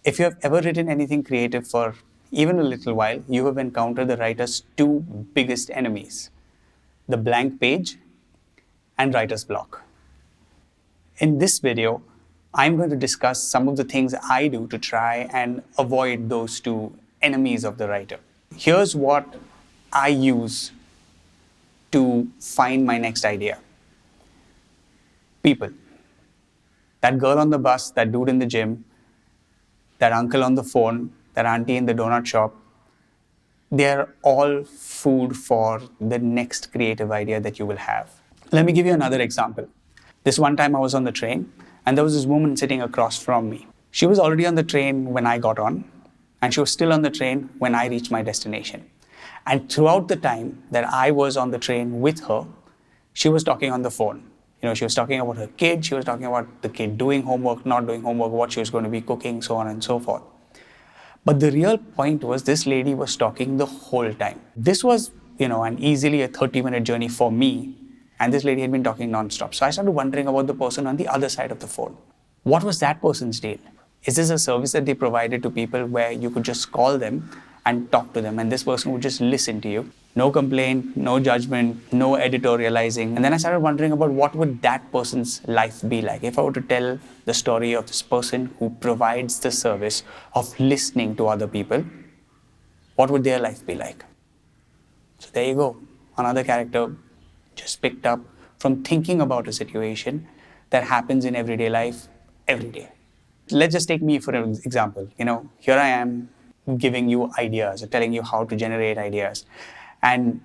If you have ever written anything creative for even a little while, you have encountered the writer's two biggest enemies, the blank page and writer's block. In this video, I'm going to discuss some of the things I do to try and avoid those two enemies of the writer. Here's what I use to find my next idea. People. That girl on the bus, that dude in the gym, that uncle on the phone, that auntie in the donut shop, they're all food for the next creative idea that you will have. Let me give you another example. This one time I was on the train and there was this woman sitting across from me. She was already on the train when I got on and she was still on the train when I reached my destination. And throughout the time that I was on the train with her, she was talking on the phone. She was talking about her kid, she was talking about the kid doing homework, not doing homework, what she was going to be cooking, so on and so forth. But the real point was this lady was talking the whole time. This was, an easily a 30-minute journey for me, and this lady had been talking nonstop. So I started wondering about the person on the other side of the phone. What was that person's deal? Is this a service that they provided to people where you could just call them and talk to them and this person would just listen to you? No complaint, no judgment, no editorializing. And then I started wondering about what would that person's life be like if I were to tell the story of this person who provides the service of listening to other people. What would their life be like? So there you go. Another character just picked up from thinking about a situation that happens in everyday life every day. Let's just take me for an example. Here I am giving you ideas or telling you how to generate ideas. And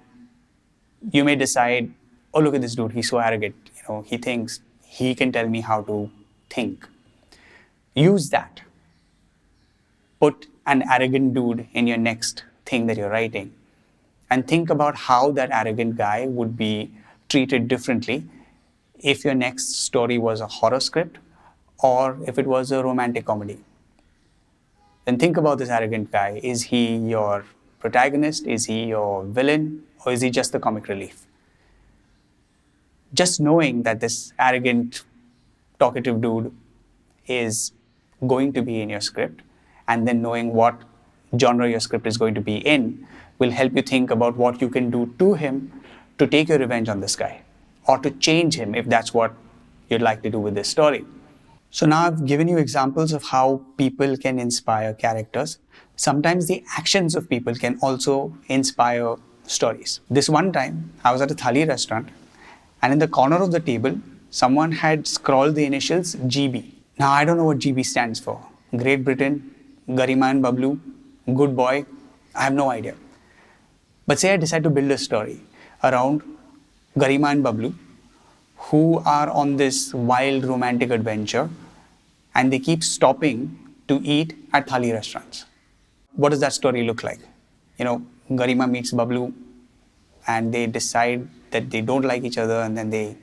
you may decide, oh, look at this dude, he's so arrogant. He thinks he can tell me how to think. Use that. Put an arrogant dude in your next thing that you're writing. And think about how that arrogant guy would be treated differently if your next story was a horror script or if it was a romantic comedy. Then think about this arrogant guy. Is he your protagonist? Is he your villain? Or is he just the comic relief? Just knowing that this arrogant, talkative dude is going to be in your script and then knowing what genre your script is going to be in will help you think about what you can do to him to take your revenge on this guy or to change him if that's what you'd like to do with this story. So now I've given you examples of how people can inspire characters. Sometimes the actions of people can also inspire stories. This one time, I was at a thali restaurant and in the corner of the table, someone had scrawled the initials GB. Now I don't know what GB stands for. Great Britain, Garima and Bablu, good boy, I have no idea. But say I decide to build a story around Garima and Bablu, who are on this wild romantic adventure and they keep stopping to eat at thali restaurants. What does that story look like? Garima meets Bablu and they decide that they don't like each other and then they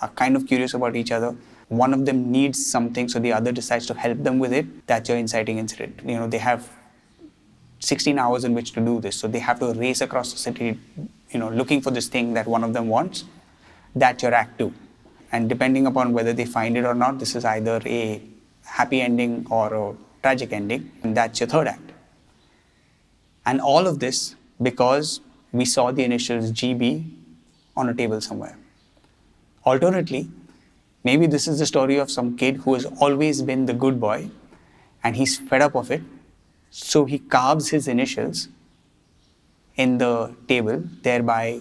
are kind of curious about each other. One of them needs something, so the other decides to help them with it. That's your inciting incident. They have 16 hours in which to do this. So they have to race across the city, looking for this thing that one of them wants. That's your act 2. And depending upon whether they find it or not, this is either a happy ending or a tragic ending. And that's your third act. And all of this because we saw the initials GB on a table somewhere. Alternately, maybe this is the story of some kid who has always been the good boy and he's fed up of it. So he carves his initials in the table, thereby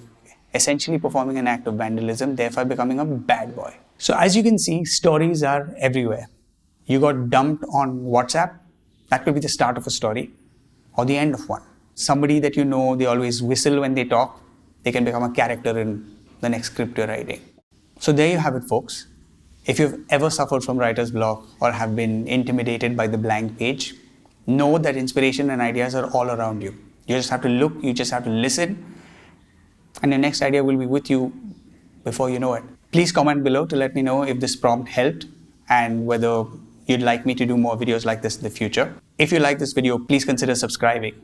essentially performing an act of vandalism, therefore becoming a bad boy. So as you can see, stories are everywhere. You got dumped on WhatsApp, that could be the start of a story or the end of one. Somebody that they always whistle when they talk, they can become a character in the next script you're writing. So there you have it, folks. If you've ever suffered from writer's block or have been intimidated by the blank page, know that inspiration and ideas are all around you. You just have to look, you just have to listen, and your next idea will be with you before you know it. Please comment below to let me know if this prompt helped and whether you'd like me to do more videos like this in the future. If you like this video, please consider subscribing.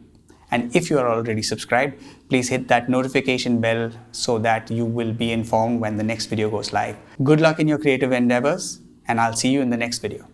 And if you are already subscribed, please hit that notification bell so that you will be informed when the next video goes live. Good luck in your creative endeavors, and I'll see you in the next video.